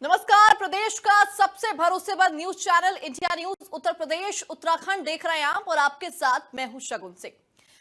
नमस्कार। प्रदेश का सबसे भरोसेमंद news channel India news Uttar Pradesh Uttarakhand देख रहे हैं आप और आपके साथ मैं हूं शगुन सिंह।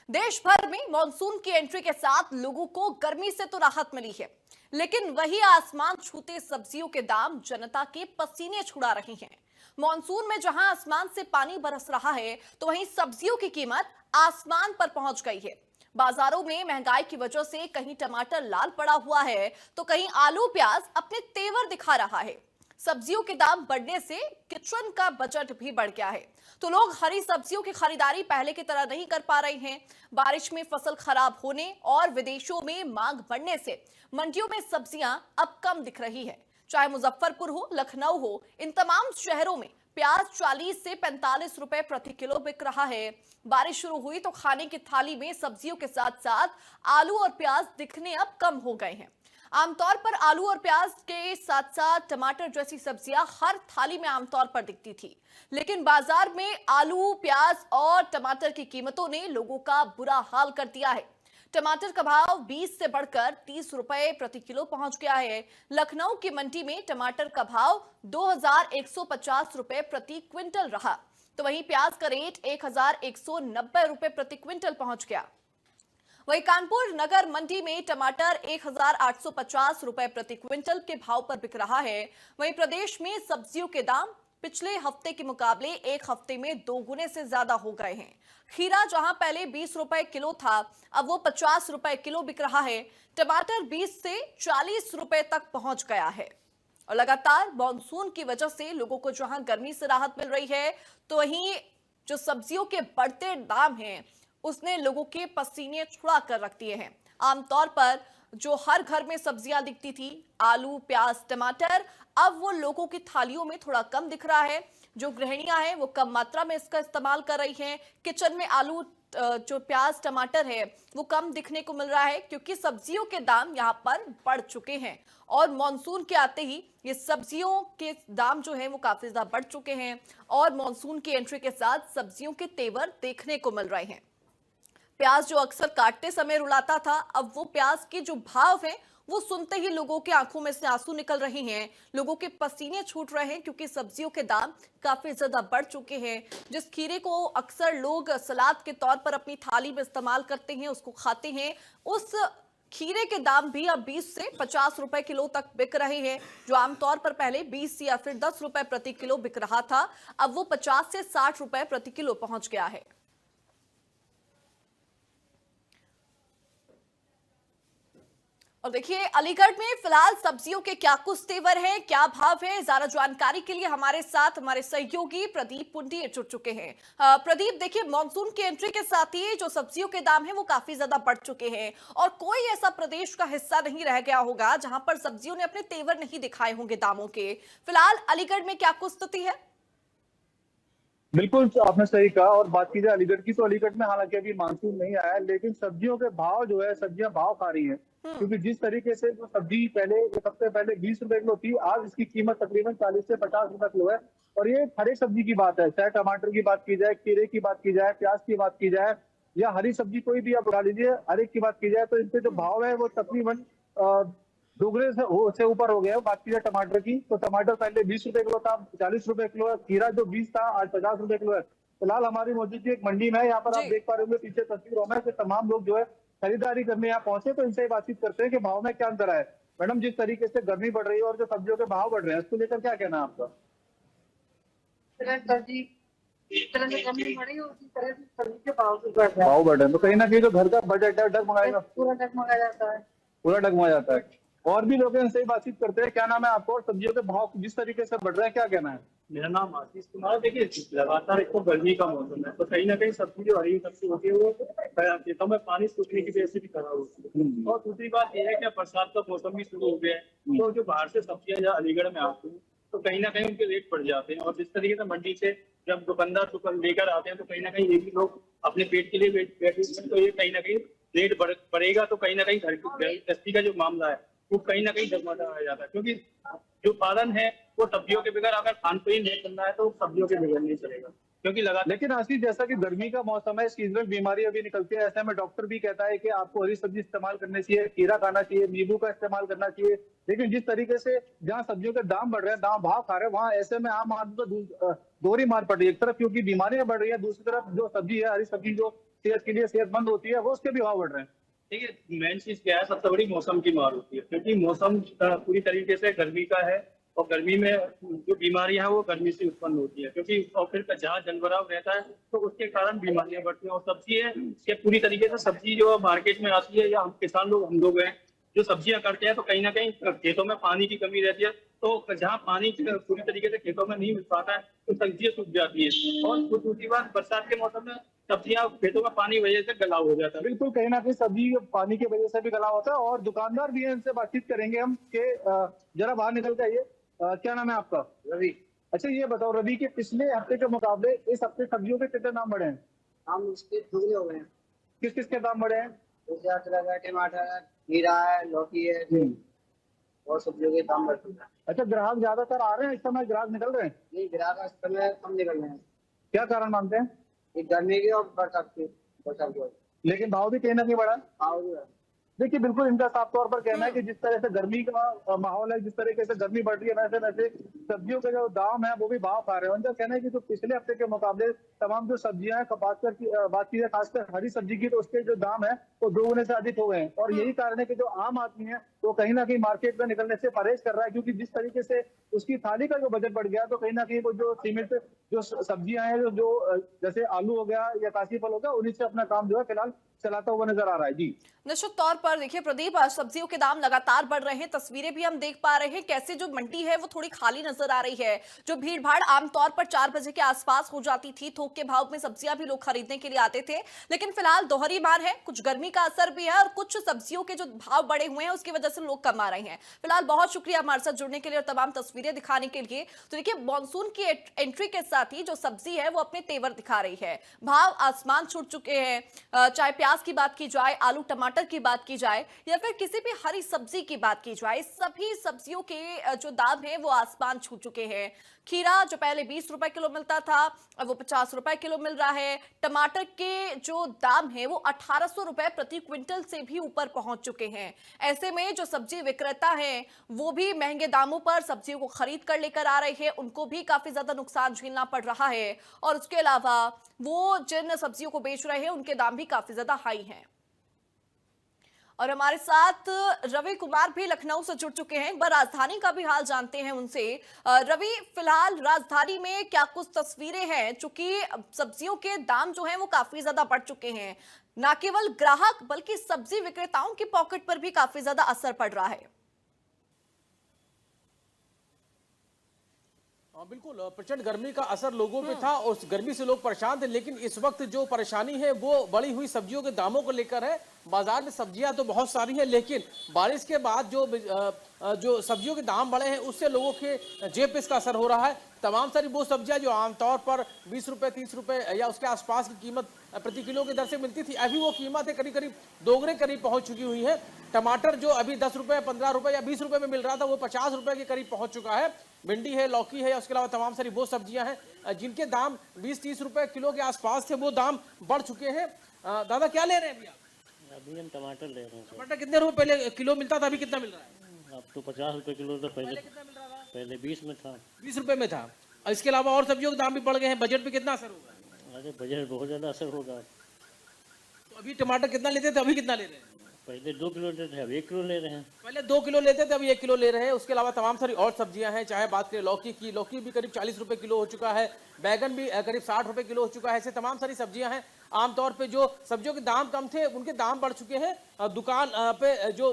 देश भर में मानसून की एंट्री के साथ लोगों को गर्मी से तो राहत मिली है, लेकिन वही आसमान छूते सब्जियों के दाम जनता के पसीने छुड़ा रही हैं। मानसून में जहां आसमान से पानी बरस रहा है, तो वहीं सब्जियों की कीमत आसमान पर पहुंच गई है। बाजारों में महंगाई की वजह से कहीं टमाटर लाल पड़ा हुआ है, तो कहीं आलू प्याज अपने तेवर दिखा रहा है। सब्जियों के दाम बढ़ने से किचन का बजट भी बढ़ गया है, तो लोग हरी सब्जियों की खरीदारी पहले की तरह नहीं कर पा रहे हैं। बारिश में फसल खराब होने और विदेशों में मांग बढ़ने से मंडियों में सब्जियां अब कम दिख रही है। चाहे मुजफ्फरपुर हो, लखनऊ हो, इन तमाम शहरों में प्याज 40 से 45 रुपए प्रति किलो बिक रहा है। बारिश शुरू हुई तो खाने की थाली में सब्जियों के साथ साथ आलू और प्याज दिखने अब कम हो गए हैं। आमतौर पर आलू और प्याज के साथ साथ टमाटर जैसी सब्जियां हर थाली में आमतौर पर दिखती थी, लेकिन बाजार में आलू, प्याज और टमाटर की कीमतों ने लोगों का बुरा हाल कर दिया है। टमाटर का भाव 20 से बढ़कर 30 रुपए प्रति किलो पहुंच गया है। लखनऊ की मंडी में टमाटर का भाव 2150 रुपए प्रति क्विंटल रहा, तो वहीं प्याज का रेट 1190 रुपए प्रति क्विंटल पहुंच गया। वहीं कानपुर नगर मंडी में टमाटर 1850 रुपए प्रति क्विंटल के भाव पर बिक रहा है। वहीं प्रदेश में सब्जियों के दाम पिछले हफ्ते के मुकाबले एक हफ्ते में 2 गुने से ज्यादा हो गए हैं। खीरा जहां पहले 20 रुपए किलो था, अब वो 50 रुपए किलो बिक रहा है। टमाटर 20 से 40 रुपए तक पहुंच गया है। और लगातार मानसून की वजह से लोगों को जहां गर्मी से राहत मिल रही है, तो वहीं जो सब्जियों के बढ़ते दाम हैं उसने लोगों के पसीने छुड़ा कर रख दिए हैं। आमतौर पर जो हर घर में सब्जियां दिखती थी, आलू, प्याज, टमाटर, अब वो लोगों की थालियों में थोड़ा कम दिख रहा है। जो गृहिणियां हैं वो कम मात्रा में इसका इस्तेमाल कर रही हैं। किचन में आलू, जो प्याज, टमाटर है वो कम दिखने को मिल रहा है, क्योंकि सब्जियों के दाम यहाँ पर बढ़ चुके हैं। और मानसून के आते ही ये सब्जियों के दाम जो है वो काफी ज्यादा बढ़ चुके हैं और मानसून की एंट्री के साथ सब्जियों के तेवर देखने को मिल रहे हैं। प्याज जो अक्सर काटते समय रुलाता था, अब वो प्याज के जो भाव है वो सुनते ही लोगों की आंखों में से आंसू निकल रहे हैं। लोगों के पसीने छूट रहे हैं, क्योंकि सब्जियों के दाम काफी ज्यादा बढ़ चुके हैं। जिस खीरे को अक्सर लोग सलाद के तौर पर अपनी थाली में इस्तेमाल करते हैं, उसको खाते हैं, उस खीरे के दाम भी अब 20 से 50 रुपए किलो तक बिक रहे हैं। जो आमतौर पर पहले 20 या फिर 10 रुपए प्रति किलो बिक रहा था, अब वो 50 से 60 रुपए प्रति किलो पहुंच गया है। और देखिए, अलीगढ़ में फिलहाल सब्जियों के क्या कुछ तेवर हैं, क्या भाव है, ज्यादा जानकारी के लिए हमारे साथ हमारे सहयोगी प्रदीप पुंडी जुड़ चुके हैं। प्रदीप, देखिए, मानसून की एंट्री के साथ ही जो सब्जियों के दाम हैं वो काफी ज्यादा बढ़ चुके हैं और कोई ऐसा प्रदेश का हिस्सा नहीं रह गया होगा जहां पर सब्जियों ने अपने तेवर नहीं दिखाए होंगे दामों के। फिलहाल अलीगढ़ में क्या कुछ स्थिति है? बिल्कुल, आपने सही कहा। और बात की जाए अलीगढ़ की, तो अलीगढ़ में हालांकि अभी मानसून नहीं आया, लेकिन सब्जियों के भाव जो है, सब्जियां भाव खा रही हैं। क्योंकि जिस तरीके से जो सब्जी पहले, एक हफ्ते पहले 20 रुपए किलो थी, आज इसकी कीमत तकरीबन 40 से 50 रुपए किलो है। और ये हर एक सब्जी की बात है, चाहे टमाटर की बात की जाए, खीरे की बात की जाए, प्याज की बात की जाए, या हरी सब्जी कोई भी आप उठा लीजिए, हर एक की बात की जाए, तो इनके जो भाव है वो तकरीबन दोगुने से ऊपर हो गया है। बात की जाए टमाटर की, तो टमाटर पहले 20 रुपए किलो था, 40 रुपए किलो है। खीरा जो 20 था, आज 50 रुपए किलो है। फिलहाल हमारी मौजूदगी एक मंडी में है, यहाँ पर आप देख पा रहे होंगे पीछे तस्वीरों में कि तमाम लोग जो है खरीदारी करने यहाँ पहुंचे, तो इनसे बातचीत करते हैं कि भाव में क्या अंतर है। मैडम, जिस तरीके से गर्मी बढ़ रही है और जो सब्जियों के भाव बढ़ रहे हैं, उसको लेकर क्या कहना है आपका? भाव बढ़ रहे हैं तो कहीं ना कहीं जो घर का बजट है डगमगाएगा, पूरा डगमगा जाता है, पूरा डगमगा जाता है। और भी लोग इनसे बातचीत करते हैं। क्या नाम है आपको? और सब्जियों के भाव जिस तरीके से बढ़ रहे हैं, क्या कहना है? मेरा नाम आशीष कुमार है। देखिए, लगातार एक तो गर्मी का मौसम है, तो कहीं ना कहीं सब्जी जो हरी सब्जी होती है वो खेतों में पानी सूखने की वजह से भी खराब होती है। और दूसरी बात यह है कि बरसात का मौसम भी शुरू हो गया है, तो जो बाहर से सब्जियां जहाँ अलीगढ़ में आती हैं तो कहीं ना कहीं उनके रेट बढ़ जाते हैं। और जिस तरीके से मंडी से जब दुकानदार लेकर आते हैं, तो कहीं ना कहीं ये भी लोग अपने पेट के लिए बैठे, तो ये कहीं ना कहीं रेट बढ़ेगा, तो कहीं ना कहीं घर की गृहस्थी का जो मामला है वो कहीं ना कहीं डगमगा जाता है। क्योंकि जो उत्पादन है वो सब्जियों के बगैर, अगर खान पान नहीं करना है तो सब्जियों के बगैर नहीं चलेगा। क्योंकि लगातार लेकिन आशीष, जैसा कि गर्मी का मौसम है, सीजनल बीमारी अभी निकलती है, ऐसे में डॉक्टर भी कहता है कि आपको हरी सब्जी इस्तेमाल करनी चाहिए, खीरा खाना चाहिए, नींबू का इस्तेमाल करना चाहिए। लेकिन जिस तरीके से जहाँ सब्जियों के दाम बढ़ रहे हैं, दाम भाव खा रहे हैं, वहाँ ऐसे में आम आदमी को दोहरी मार पड़ रही है। एक तरफ क्योंकि बीमारियां बढ़ रही है, दूसरी तरफ जो सब्जी है, हरी सब्जी जो सेहत के लिए सेहतमंद होती है, वो उसके भी भाव बढ़ रहे हैं। देखिए मेन चीज क्या है, सबसे बड़ी मौसम की मार होती है, क्योंकि मौसम पूरी तरीके से गर्मी का है और गर्मी में जो बीमारियां हैं वो गर्मी से उत्पन्न होती है, क्योंकि और फिर जहाँ जलभराव रहता है तो उसके कारण बीमारियां बढ़ती हैं। और सब्जी है ये पूरी तरीके से सब्जी जो मार्केट में आती है, या हम किसान लोग हम लोग हैं जो सब्जियां करते हैं, तो कहीं ना कहीं खेतों में पानी की कमी रहती है, तो जहाँ पानी पूरी तरीके से खेतों में नहीं मिल पाता है तो सब्जियां सूख जाती है। और दूसरी बात, बरसात के मौसम में सब्जियां खेतों में पानी की वजह से गलाव हो जाता है। बिल्कुल, कहीं ना कहीं सब्जी पानी की वजह से भी गला होता है। और दुकानदार भी है, इनसे बातचीत करेंगे हम कि जरा बाहर निकल के आइए। क्या नाम है आपका? रवि। अच्छा, ये बताओ रवि, कि पिछले हफ्ते के मुकाबले इस हफ्ते सब्जियों के कितने दाम बढ़े हैं? हम उसके दुगने हो गए हैं। किस किस के दाम बढ़े हैं? जैसे अदरक है, टमाटर है, खीरा है, लौकी है, और सब्जियों के दाम बढ़ चुके हैं। अच्छा, ग्राहक ज्यादातर आ रहे हैं इस समय, ग्राहक निकल रहे हैं? ये ग्राहक इस समय कम निकल रहे हैं, क्या कारण मानते हैं? ये गर्मी की और बरसात की वजह से। लेकिन भाव भी कहीं ना कहीं बढ़ा है। हाँ, वो है। देखिए, बिल्कुल इनका साफ तौर पर कहना है कि जिस तरह से गर्मी का माहौल है, जिस तरीके से गर्मी बढ़ रही है, वैसे वैसे सब्जियों के जो दाम है वो भी भाव खा रहे हैं। उनका कहना है कि जो पिछले हफ्ते के मुकाबले तमाम जो सब्जियां हैं, खासकर की बात की जाए खासकर हरी सब्जी की, तो उसके जो दाम है वो दोगुने से अधिक हो गए हैं। और यही कारण है कि जो आम आदमी है वो कहीं ना कहीं मार्केट में निकलने से परहेज कर रहा है, क्योंकि जिस तरीके से उसकी थाली का जो बजट बढ़ गया, तो कहीं ना कहीं वो जो सीमित जो सब्जियां हैं, जो जैसे आलू हो गया या काशी फल हो गया, उन्हीं से अपना काम जो है फिलहाल चलाता हुआ नजर आ रहा है। जी, निश्चित तौर पर देखिए प्रदीप, सब्जियों के दाम लगातार बढ़ रहे हैं। तस्वीरें भी हम देख पा रहे हैं कैसे जो मंडी है वो थोड़ी खाली नजर आ रही है। जो भीड़ भाड़ आमतौर पर 4 बजे के आसपास हो जाती थी, थोक के भाव में सब्जियां भी लोग खरीदने के लिए आते थे। लेकिन फिलहाल दोहरी मार है, कुछ गर्मी का असर भी है और कुछ सब्जियों के जो भाव बढ़े हुए हैं उसकी वजह से लोग कम आ रहे हैं। फिलहाल बहुत शुक्रिया हमारे साथ जुड़ने के लिए और तमाम तस्वीरें दिखाने के लिए। तो देखिए, मानसून की एंट्री के साथ ही जो सब्जी है वो अपने तेवर दिखा रही है। भाव आसमान छू चुके हैं, चाहे प्याज की बात की जाए, आलू टमाटर की बात की जाए या फिर किसी भी हरी सब्जी की बात की जाए, सभी सब्जियों के जो दाम है वो आसमान छू चुके हैं। खीरा जो पहले 20 रुपए किलो मिलता था, अब वो 50 रुपए किलो मिल रहा है। टमाटर के जो दाम है वो 1800 रुपए प्रति क्विंटल से भी ऊपर पहुंच चुके हैं। ऐसे में जो सब्जी विक्रेता हैं वो भी महंगे दामों पर सब्जियों को खरीद कर लेकर आ रहे हैं, उनको भी काफी ज्यादा नुकसान झेलना पड़ रहा है। और उसके अलावा वो जिन सब्जियों को बेच रहे हैं उनके दाम भी काफी ज्यादा हाई हैं। और हमारे साथ रवि कुमार भी लखनऊ से जुड़ चुके हैं। एक बार राजधानी का भी हाल जानते हैं उनसे। रवि, फिलहाल राजधानी में क्या कुछ तस्वीरें हैं? चूंकि सब्जियों के दाम जो हैं वो काफी ज्यादा बढ़ चुके हैं, न केवल ग्राहक बल्कि सब्जी विक्रेताओं की पॉकेट पर भी काफी ज्यादा असर पड़ रहा है। बिल्कुल, प्रचंड गर्मी का असर लोगों पे था और गर्मी से लोग परेशान थे। लेकिन इस वक्त जो परेशानी है वो बढ़ी हुई सब्जियों के दामों को लेकर है। बाजार में सब्जियां तो बहुत सारी हैं, लेकिन बारिश के बाद जो सब्जियों के दाम बढ़े हैं उससे लोगों के जेब पे इसका असर हो रहा है। तमाम सारी वो सब्जियां जो आमतौर पर 20 रुपए 30 रुपए या उसके आसपास की कीमत प्रति किलो की दर से मिलती थी, अभी वो कीमत है करीब करीब दोगुने करीब पहुंच चुकी हुई है। टमाटर जो अभी 10 रुपए 15 रुपए या 20 रुपए में मिल रहा था वो 50 रुपए के करीब पहुंच चुका है। भिंडी है, लौकी है, उसके अलावा तमाम सारी वो सब्जियां हैं जिनके दाम 20-30 रुपए किलो के आसपास थे, वो दाम बढ़ चुके हैं। दादा क्या ले रहे हैं अभी आप? अभी हम टमाटर ले रहे हैं सर। टमाटर कितने रुपए पहले किलो मिलता था, अभी कितना मिल रहा है? अब तो 50 रुपए किलो था पहले। कितना मिल रहा था? पहले 20 में था। 20 रुपए में था। और इसके अलावा और सब्जियों के दाम भी बढ़ गए हैं, बजट पे कितना असर होगा? अरे बजट बहुत ज़्यादा असर होगा। तो अभी टमाटर कितना लेते थे, अभी कितना ले रहे हैं? पहले 2 किलो लेते थे, अब 1 किलो ले रहे हैं। पहले 2 किलो लेते थे, अभी 1 किलो ले रहे हैं। उसके अलावा तमाम सारी और सब्जियां हैं, चाहे बात करें लौकी की, लौकी भी करीब 40 रुपए किलो हो चुका है, बैगन भी करीब 60 रुपए किलो हो चुका है। ऐसे तमाम सारी सब्जियां हैं। आमतौर पे जो सब्जियों के दाम कम थे उनके दाम बढ़ चुके हैं। दुकान पे जो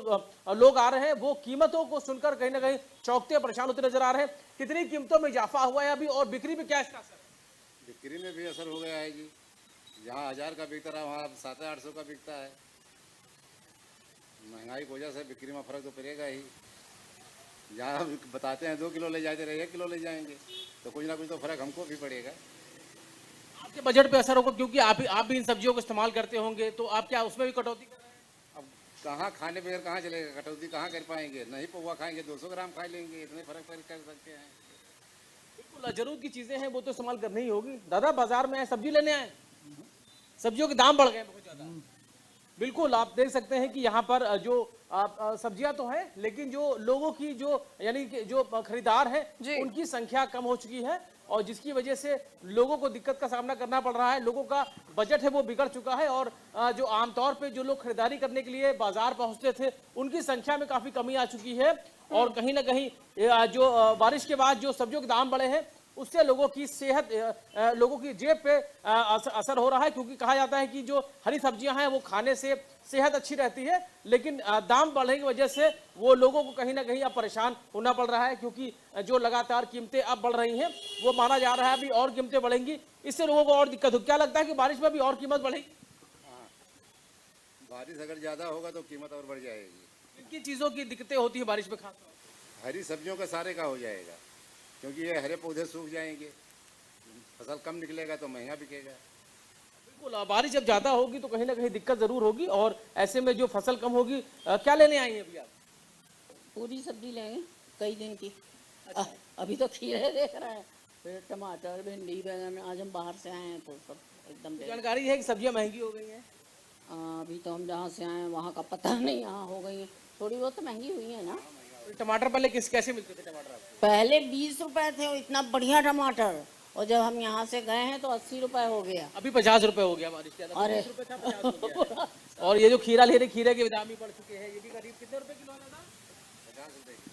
लोग आ रहे हैं वो कीमतों को सुनकर कहीं ना कहीं चौंकते परेशान होते नजर आ रहे हैं। कितनी कीमतों में इजाफा हुआ है अभी और बिक्री में क्या इसका असर है? बिक्री में भी असर हो गया है जी। जहाँ 1000 का बिकता रहा वहाँ 700-800 का बिकता है। महंगाई की वजह से बिक्री में फ़र्क तो पड़ेगा ही। जहाँ बताते हैं 2 किलो ले जाते रहे 1 किलो ले जाएंगे, तो कुछ ना कुछ तो फ़र्क हमको भी पड़ेगा। आपके बजट पे असर होगा क्योंकि आप भी इन सब्जियों को इस्तेमाल करते होंगे, तो आप क्या उसमें भी कटौती कर रहे हैं? अब कहाँ खाने बगैर कहाँ चलेगा, कटौती कहाँ कर पाएंगे? नहीं पौवा खाएंगे 200 ग्राम खा लेंगे, इतने फ़र्क कर सकते हैं। बिल्कुल जरूरत की चीजें हैं वो तो इस्तेमाल करनी ही होगी। दादा बाजार में सब्जी लेने आए, सब्जियों के दाम बढ़ गए बहुत ज्यादा। बिल्कुल आप देख सकते हैं कि यहाँ पर जो सब्जियां तो है, लेकिन जो लोगों की जो यानी कि जो खरीदार है जी। उनकी संख्या कम हो चुकी है, और जिसकी वजह से लोगों को दिक्कत का सामना करना पड़ रहा है। लोगों का बजट है वो बिगड़ चुका है, और जो आमतौर पे जो लोग खरीदारी करने के लिए बाजार पहुंचते थे उनकी संख्या में काफी कमी आ चुकी है। और कहीं ना कहीं जो बारिश के बाद जो सब्जियों के दाम बढ़े हैं उससे लोगों की सेहत, लोगों की जेब पे असर हो रहा है, क्योंकि कहा जाता है कि जो हरी सब्जियां हैं वो खाने से सेहत अच्छी रहती है, लेकिन दाम बढ़ने की वजह से वो लोगों को कहीं ना कहीं अब परेशान होना पड़ रहा है, क्योंकि जो लगातार कीमतें अब बढ़ रही हैं वो माना जा रहा है अभी और कीमतें बढ़ेंगी, इससे लोगों को और दिक्कत हो। क्या लगता है कि बारिश में भी और कीमत बढ़ेगी? बारिश अगर ज़्यादा होगा तो कीमत और बढ़ जाएगी। किन किन चीज़ों की दिक्कतें होती है बारिश में खास? हरी सब्जियों का सारे का हो जाएगा, क्योंकि ये हरे पौधे सूख जाएंगे, फसल कम निकलेगा तो महंगा बिकेगा। बिल्कुल बारिश जब ज़्यादा होगी तो कहीं ना कहीं दिक्कत ज़रूर होगी, और ऐसे में जो फसल कम होगी, क्या लेने आई हैं अभी आप? पूरी सब्जी लेंगे कई दिन की। अभी तो खीरे देख रहे हैं, फिर टमाटर, भिंडी, बैंगन। आज हम बाहर से आए हैं तो सब एकदम जानकारी है कि सब्जियां महंगी हो गई हैं। अभी तो हम जहाँ से आए हैं वहाँ का पता नहीं, यहाँ हो गई है थोड़ी बहुत, तो महंगी हुई है ना। टमाटर पहले कैसे मिलते थे टमाटर आपको? पहले 20 रुपए थे, और इतना बढ़िया टमाटर, और जब हम यहाँ से गए हैं तो 80 रुपए हो गया। अभी 50 रुपए हो गया बारिश के। अरे 20 रुपए था 50 हो गया। और ये जो खीरा ले रहे, खीरे के दाम भी बढ़ चुके हैं। ये भी करीब कितने रुपए किलो है?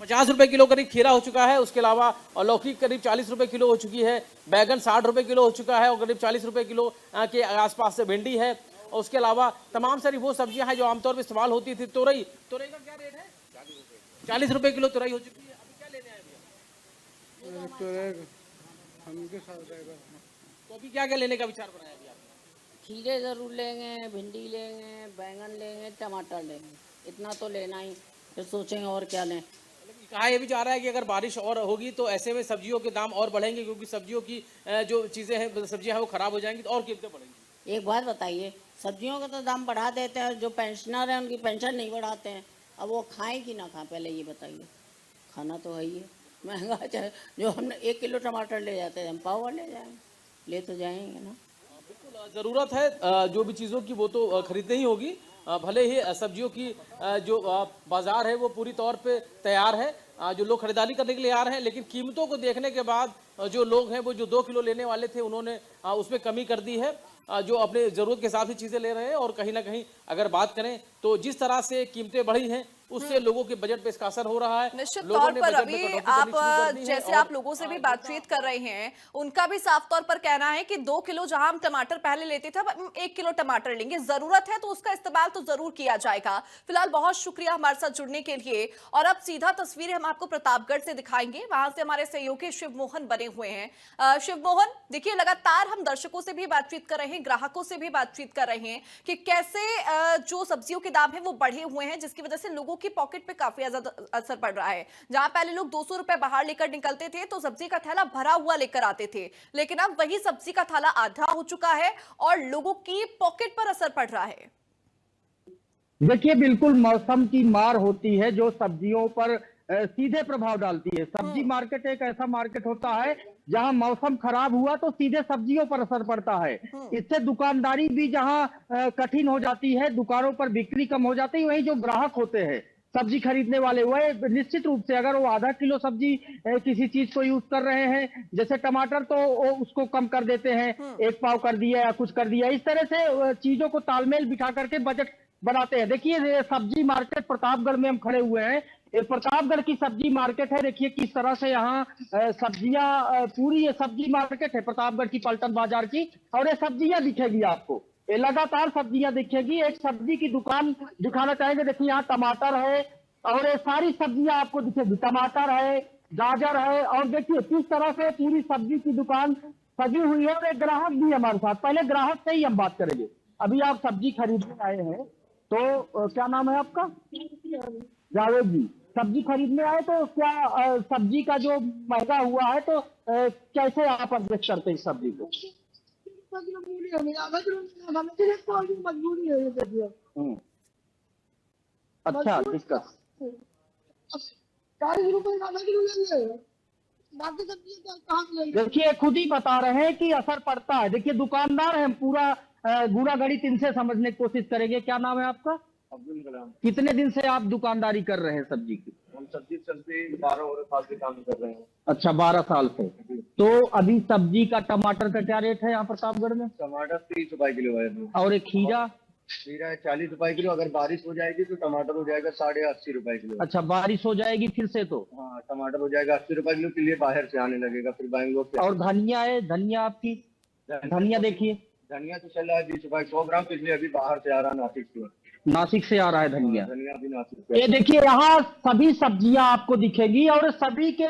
50 रुपए किलो करीब खीरा हो चुका है। उसके अलावा और लौकी करीब 40 रुपए किलो हो चुकी है। बैगन 60 रुपए किलो हो चुका है, और करीब 40 रुपए किलो के आसपास से भिंडी है। और उसके अलावा तमाम सारी वो सब्जियां हैं जो आमतौर पर इस्तेमाल होती थी। तुरई का क्या रेट है? 40 रुपए किलो तुरई हो चुकी है। अभी क्या लेने आए तो अभी क्या क्या लेने का विचार बनाया अभी आपने? खीरे जरूर लेंगे, भिंडी लेंगे, बैंगन लेंगे, टमाटर लेंगे, इतना तो लेना ही, फिर सोचेंगे और क्या लें। कहा यह भी जा रहा है कि अगर बारिश और होगी तो ऐसे में सब्जियों के दाम और बढ़ेंगे, क्योंकि सब्जियों की जो चीज़ें हैं, सब्जियां हैं वो खराब हो जाएंगी तो और कीमतें बढ़ेंगी। एक बात बताइए, सब्जियों का तो दाम बढ़ा देते हैं, जो पेंशनर हैं उनकी पेंशन नहीं बढ़ाते हैं। अब वो खाएं कि ना खाएं, पहले ये बताइए। खाना तो है ही है, महंगा। चाहे जो हमने 1 किलो टमाटर ले जाते हैं, हम पाव ले जाएंगे, ले तो जाएंगे ना। बिल्कुल ज़रूरत है जो भी चीज़ों की वो तो खरीदनी ही होगी। भले ही सब्जियों की जो बाजार है वो पूरी तौर पे तैयार है, जो लोग खरीदारी करने के लिए आ रहे हैं, लेकिन कीमतों को देखने के बाद जो लोग हैं वो जो 2 किलो लेने वाले थे उन्होंने उसमें कमी कर दी है। जो अपने ज़रूरत के हिसाब से चीज़ें ले रहे हैं, और कहीं ना कहीं अगर बात करें तो जिस तरह से कीमतें बढ़ी हैं उससे लोगों के बजट पे इसका असर हो रहा है। निश्चित लोगों तौर ने पर बजट में अभी कटौती आप करनी शुरू कर दी है। जैसे और आप लोगों से भी बातचीत कर रहे हैं, उनका भी साफ तौर पर कहना है कि 2 किलो जहां हम टमाटर पहले लेते थे, अब हम 1 किलो टमाटर लेंगे। जरूरत है तो उसका इस्तेमाल तो जरूर किया जाएगा। फिलहाल बहुत शुक्रिया हमारे साथ जुड़ने के लिए। और अब सीधा तस्वीरें हम आपको प्रतापगढ़ से दिखाएंगे, वहां से हमारे सहयोगी शिव मोहन बने हुए हैं। शिव मोहन, देखिए लगातार हम दर्शकों से भी बातचीत कर रहे हैं, ग्राहकों से भी बातचीत कर रहे हैं कि कैसे जो सब्जियों के दाम है वो बढ़े हुए हैं, जिसकी वजह से लोगों की पॉकेट पे काफी ज्यादा असर पड़ रहा है। जहां पहले लोग 200 रुपए बाहर लेकर निकलते थे तो सब्जी का थैला भरा हुआ लेकर आते थे, लेकिन अब वही सब्जी का थैला आधा हो चुका है और लोगों की पॉकेट पर असर पड़ रहा है। देखिए, बिल्कुल मौसम की मार होती है जो सब्जियों पर सीधे प्रभाव डालती है। सब्जी मार्केट एक ऐसा मार्केट होता है जहां मौसम खराब हुआ तो सीधे सब्जियों पर असर पड़ता है। इससे दुकानदारी भी जहां कठिन हो जाती है, दुकानों पर बिक्री कम हो जाती है, वहीं जो ग्राहक होते हैं सब्जी खरीदने वाले, वह निश्चित रूप से अगर वो आधा किलो सब्जी किसी चीज को यूज कर रहे हैं, जैसे टमाटर, तो वो उसको कम कर देते हैं, 1 पाव कर दिया या कुछ कर दिया। इस तरह से चीजों को तालमेल बिठा करके बजट बनाते हैं। देखिए, सब्जी मार्केट प्रतापगढ़ में हम खड़े हुए हैं। ये प्रतापगढ़ की सब्जी मार्केट है। देखिए किस तरह से यहाँ सब्जियां, पूरी ये सब्जी मार्केट है प्रतापगढ़ की, पलटन बाजार की, और ये सब्जियां दिखेगी आपको, ये लगातार सब्जियां दिखेगी। एक सब्जी की दुकान दिखाना चाहेंगे। देखिए यहाँ टमाटर है, और ये सारी सब्जियां आपको दिखेगी। टमाटर है, गाजर है, और देखिए किस तरह से पूरी सब्जी की दुकान सजी हुई है। और एक ग्राहक भी हमारे साथ, पहले ग्राहक से ही हम बात करेंगे। अभी आप सब्जी खरीदने आए हैं, तो क्या नाम है आपका? जावेद जी। सब्जी खरीदने आए तो क्या सब्जी का जो महंगा हुआ है तो कैसे आप एडजस्ट करते हैं इस सब्जी को? मजबूरी है ये सब्जी। अच्छा, दिक्कत। 40 रुपए आधा किलो लेंगे, बाकी सब्जी कहाँ से लेंगे? देखिए खुद ही बता रहे हैं कि असर पड़ता है। देखिए दुकानदार है, हम पूरा गुना गणित इनसे समझने की कोशिश करेंगे। क्या नाम है आपका? अब्दुल कलाम। कितने दिन से आप दुकानदारी कर रहे हैं सब्जी की? हम सब्जी चलते 12 साल से काम कर रहे हैं। अच्छा, 12 साल से। तो अभी सब्जी का टमाटर का क्या रेट है यहाँ प्रतापगढ़ में? टमाटर 30 रुपए किलो है अभी। और एक खीरा? खीरा है 40 रुपए किलो। अगर बारिश हो जाएगी तो टमाटर हो जाएगा 80.5 रुपए किलो। अच्छा, बारिश हो जाएगी फिर से तो? हाँ, टमाटर हो जाएगा 80 रुपए किलो के लिए बाहर से आने लगेगा, फिर बैंगलोर से। और धनिया है, धनिया आपकी? धनिया देखिए, धनिया तो चल रहा है 20 रुपए 100 ग्राम, इसलिए अभी बाहर से आ रहा है नासिक से। नासिक से आ रहा है धनिया। धनिया भी नासिक से। ये देखिए यहाँ सभी सब्जियां आपको दिखेगी और सभी के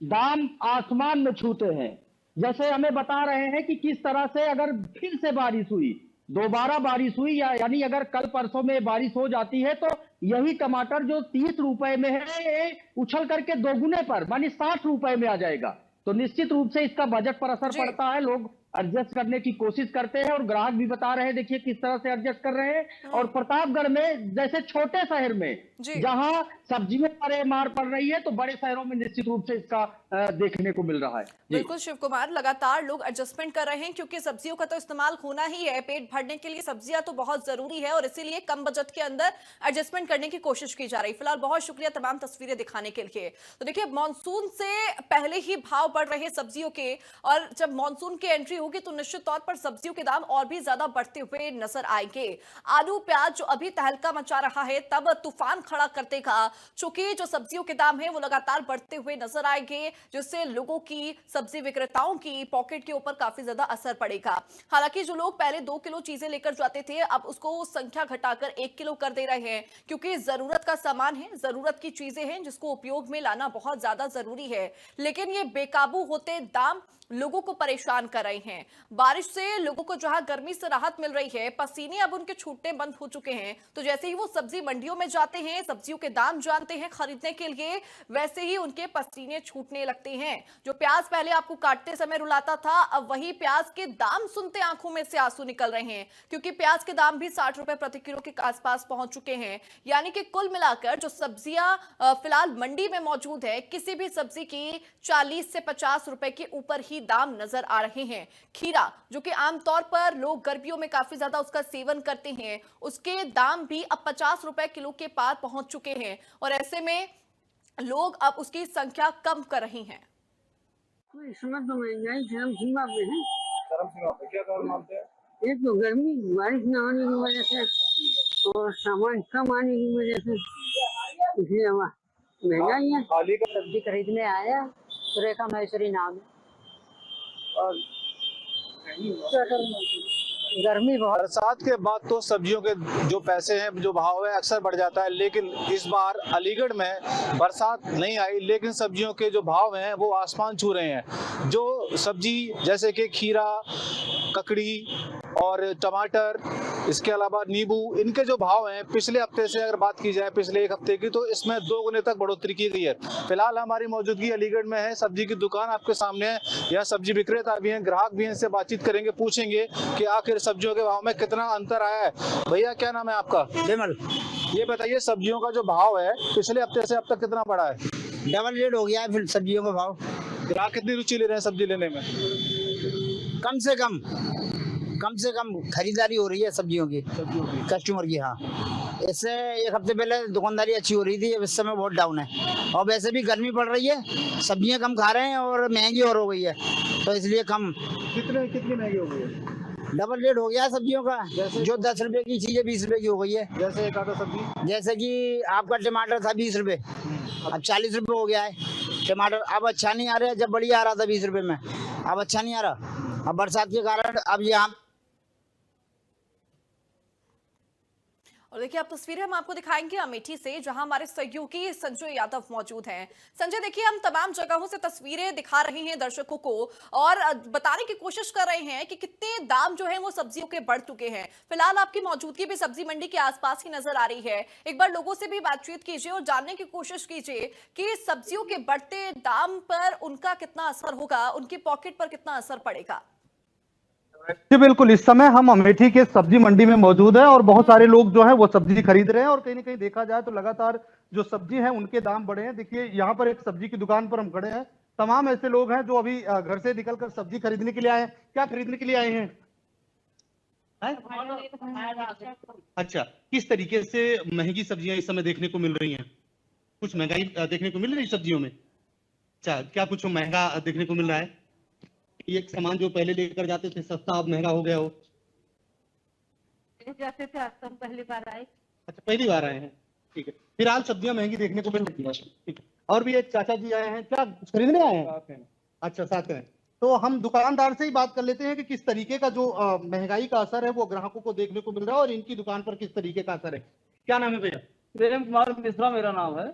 दाम आसमान में छूते हैं। जैसे हमें बता रहे हैं कि किस तरह से अगर फिर से बारिश हुई, दोबारा बारिश हुई, यानी अगर कल परसों में बारिश हो जाती है तो यही टमाटर जो 30 रुपए में है ये उछल करके दोगुने पर मानी 60 रुपए में आ जाएगा। तो निश्चित रूप से इसका बजट पर असर पड़ता है। लोग एडजस्ट करने की कोशिश करते हैं और ग्राहक भी बता रहे हैं देखिए किस तरह से एडजस्ट कर रहे हैं। और प्रतापगढ़ में जैसे छोटे शहर में जहां सब्जियों पर मार पड़ रही है तो बड़े शहरों में निश्चित रूप से इसका देखने को मिल रहा है। बिल्कुल शिव कुमार, लगातार लोग एडजस्टमेंट कर रहे हैं क्योंकि सब्जियों का तो इस्तेमाल होना ही है। पेट भरने के लिए सब्जियां तो बहुत जरूरी है और इसीलिए कम बजट के अंदर एडजस्टमेंट करने की कोशिश की जा रही है। फिलहाल बहुत शुक्रिया तमाम तस्वीरें दिखाने के लिए। तो देखिए मानसून से पहले ही भाव बढ़ रहे सब्जियों के, और जब मानसून की एंट्री होगी तो निश्चित तौर पर सब्जियों के दाम और भी ज्यादा बढ़ते हुए नजर आएंगे। आलू प्याज जो अभी तहलका मचा रहा है तब तूफान खड़ा कर देगा, चूंकि जो सब्जियों के दाम है वो लगातार बढ़ते हुए नजर आएंगे, जिससे लोगों की, सब्जी विक्रेताओं की पॉकेट के ऊपर काफी ज्यादा असर पड़ेगा। हालांकि जो लोग पहले 2 किलो चीजें लेकर जाते थे अब उसको संख्या घटाकर 1 किलो कर दे रहे हैं, क्योंकि जरूरत का सामान है, जरूरत की चीजें हैं जिसको उपयोग में लाना बहुत ज्यादा जरूरी है। लेकिन ये बेकाबू होते दाम लोगों को परेशान कर रहे हैं। बारिश से लोगों को जहां गर्मी से राहत मिल रही है, पसीने अब उनके छूटने बंद हो चुके हैं, तो जैसे ही वो सब्जी मंडियों में जाते हैं, सब्जियों के दाम जानते हैं खरीदने के लिए, वैसे ही उनके पसीने छूटने लगते हैं। जो प्याज पहले आपको काटते समय रुलाता था, अब वही प्याज के दाम सुनते आंखों में से आंसू निकल रहे हैं, क्योंकि प्याज के दाम भी 60 रुपए प्रति किलो के आसपास पहुंच चुके हैं। यानी कि कुल मिलाकर जो सब्जियां फिलहाल मंडी में मौजूद है, किसी भी सब्जी की 40 से 50 रुपए के ऊपर ही दाम नजर आ रहे हैं। खीरा जो कि आमतौर पर लोग गर्मियों में काफी ज्यादा उसका सेवन करते हैं, उसके दाम भी अब 50 रुपए किलो के पार पहुंच चुके हैं और ऐसे में लोग अब उसकी संख्या कम कर रहे हैं। इस समय तो महंगाई चरम सीमा पे है। चरम सीमा पे क्या कारण मानते हैं? एक तो गर्मी, बारिश न होने की वजह से और सामान कम आने की वजह से, इसलिए महंगाई है। हाल ही का सब्जी खरीदने आया, सुरेखा महेश्वरी नाम है, और गर्मी बहुत। बरसात के बाद तो सब्जियों के जो पैसे हैं, जो भाव है अक्सर बढ़ जाता है, लेकिन इस बार अलीगढ़ में बरसात नहीं आई लेकिन सब्जियों के जो भाव हैं वो आसमान छू रहे हैं। जो सब्जी जैसे कि खीरा, ककड़ी और टमाटर, इसके अलावा नींबू, इनके जो भाव हैं पिछले हफ्ते से अगर बात की जाए, पिछले 1 हफ्ते की, तो इसमें 2 गुने तक बढ़ोतरी की गई है। फिलहाल हमारी मौजूदगी अलीगढ़ में है, सब्जी की दुकान आपके सामने है, यहाँ सब्जी विक्रेता भी हैं, ग्राहक भी हैं, इनसे बातचीत करेंगे, पूछेंगे कि आखिर सब्जियों के भाव में कितना अंतर आया है। भैया क्या नाम है आपका? विमल। ये बताइए सब्जियों का जो भाव है पिछले हफ्ते से अब तक कितना बढ़ा है? डबल रेट हो गया है फिर सब्जियों का भाव। ग्राहक कितनी रुचि ले रहे हैं सब्जी लेने में? कम से कम खरीदारी हो रही है सब्जियों की कस्टमर की। हाँ, इससे 1 हफ्ते पहले दुकानदारी अच्छी हो रही थी, अब इस समय बहुत डाउन है। और वैसे भी गर्मी पड़ रही है, सब्जियां कम खा रहे हैं और महंगी और हो गई है, तो इसलिए कम। कितनी महंगी हो गई है? डबल रेट हो गया है सब्जियों का। जो 10 रुपए की चीजें 20 रुपए की हो गई है। जैसे एक आधा सब्जी, जैसे कि आपका टमाटर था 20 रुपए, अब 40 रुपए हो गया है टमाटर। अब अच्छा नहीं आ रहा है, जब बढ़िया आ रहा था 20 रुपए में, अब अच्छा नहीं आ रहा। अब बरसात के कारण अब यहाँ। और देखिए अब तस्वीरें हम आपको दिखाएंगे अमेठी से, जहां हमारे सहयोगी संजय यादव मौजूद हैं। संजय देखिए, हम तमाम जगहों से तस्वीरें दिखा रहे हैं दर्शकों को और बताने की कोशिश कर रहे हैं कि कितने दाम जो है वो सब्जियों के बढ़ चुके हैं। फिलहाल आपकी मौजूदगी भी सब्जी मंडी के आसपास ही नजर आ रही है। एक बार लोगों से भी बातचीत कीजिए और जानने की कोशिश कीजिए कि सब्जियों के बढ़ते दाम पर उनका कितना असर होगा, उनकी पॉकेट पर कितना असर पड़ेगा। जी बिल्कुल, इस समय हम अमेठी के सब्जी मंडी में मौजूद है और बहुत सारे लोग जो है वो सब्जी खरीद रहे हैं और कहीं ना कहीं देखा जाए तो लगातार जो सब्जी है उनके दाम बढ़े हैं। देखिए यहाँ पर एक सब्जी की दुकान पर हम खड़े हैं, तमाम ऐसे लोग हैं जो अभी घर से निकलकर सब्जी खरीदने के लिए आए हैं। क्या खरीदने के लिए आए हैं? अच्छा, किस तरीके से महंगी सब्जियां इस समय देखने को मिल रही हैं? कुछ महंगाई देखने को मिल रही है सब्जियों में? अच्छा, क्या कुछ महंगा देखने को मिल रहा है? एक सामान जो पहले लेकर जाते थे सस्ता अब महंगा हो गया हो? जाते थे, आज तो हम पहली बार आए। अच्छा, पहली बार आए हैं, ठीक है। फिलहाल सब्जियां महंगी देखने को मिल रही है, ठीक है। और भी एक चाचा जी आए हैं, क्या कुछ खरीदने आए हैं? अच्छा, साथ हैं। तो हम दुकानदार से ही बात कर लेते हैं कि किस तरीके का जो महंगाई का असर है वो ग्राहकों को देखने को मिल रहा है और इनकी दुकान पर किस तरीके का असर है। क्या नाम है भैया? प्रेम कुमार मिश्रा मेरा नाम है।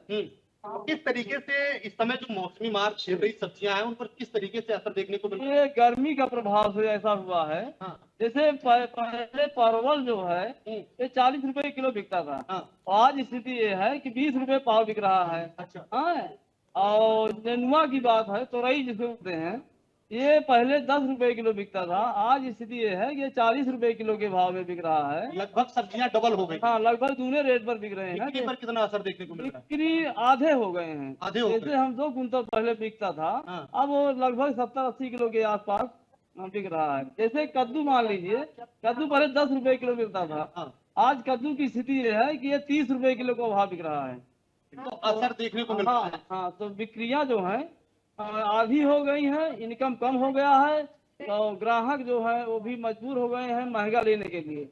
किस तरीके से इस समय जो मौसमी मार झेल रही सब्जियां हैं उन पर किस तरीके से असर देखने को मिल रहा है? ये गर्मी का प्रभाव से ऐसा हुआ है। हाँ। जैसे पहले परवल जो है ये 40 रुपए किलो बिकता था। हाँ। आज स्थिति ये है कि 20 रुपए पाव बिक रहा है। अच्छा। हाँ, और नेनुआ की बात है, तोरई जिसे बोलते हैं, ये पहले 10 रुपए किलो बिकता था। आज स्थिति ये है कि ये 40 रुपए किलो के भाव में बिक रहा है। लगभग सब्जियां डबल हो गई। हाँ, लगभग दूने रेट पर बिक रहे हैं। बिक्री पर कितना असर देखने को मिल रहा है? बिक्री आधे हो गए हैं। आधे हो गए। जैसे हम 2 कुंटल पहले बिकता था, हाँ। अब वो लगभग 70-80 किलो के आसपास बिक रहा है। जैसे कद्दू मान लीजिए, कद्दू पहले 10 रुपए किलो मिलता था। हाँ। आज कद्दू की स्थिति ये है कि ये 30 रुपए किलो का भाव बिक रहा है। तो असर देखने को मिल रहा है। हाँ, तो बिक्रियां जो है आधी हो गई हैं, इनकम कम हो गया है, तो ग्राहक जो है वो भी मजबूर हो गए हैं महंगा लेने के लिए।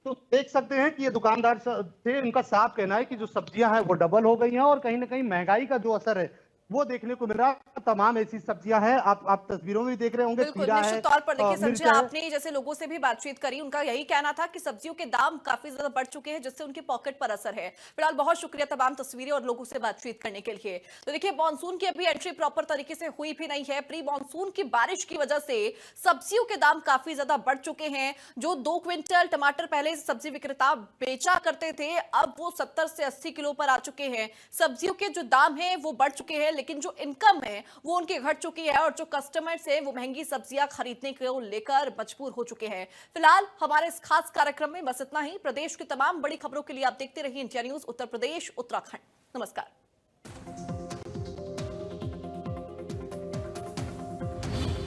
तो देख सकते हैं कि ये दुकानदार से उनका साफ कहना है कि जो सब्जियां हैं वो डबल हो गई हैं और कहीं ना कहीं महंगाई का जो असर है वो देखने को मिल रहा है। तमाम ऐसी सब्जियां हैं, आप तस्वीरों में भी देख रहे होंगे। बिल्कुल, खीरा है, निश्चित तौर पर देखिए मिर्च संजय, है। आपने जैसे लोगों से भी बातचीत करी, उनका यही कहना था कि सब्जियों के दाम काफी ज्यादा बढ़ चुके हैं जिससे उनकी पॉकेट पर असर है। फिलहाल बहुत शुक्रिया तमाम तस्वीरें और लोगों से बातचीत करने के लिए। तो देखिए, मानसून की अभी एंट्री प्रॉपर तरीके से हुई भी नहीं है। प्री मानसून की बारिश की वजह से सब्जियों के दाम काफी ज्यादा बढ़ चुके हैं। जो 2 क्विंटल टमाटर पहले सब्जी विक्रेता बेचा करते थे, अब वो 70 से 80 किलो पर आ चुके हैं। सब्जियों के जो दाम है वो बढ़ चुके हैं, लेकिन जो इनकम है वो उनकी घट चुकी है और जो कस्टमर्स हैं वो महंगी सब्जियां खरीदने को लेकर मजबूर हो चुके हैं। फिलहाल हमारे इस खास कार्यक्रम में बस इतना ही। प्रदेश की तमाम बड़ी खबरों के लिए आप देखते रहिए इंडिया न्यूज उत्तर प्रदेश उत्तराखंड। नमस्कार।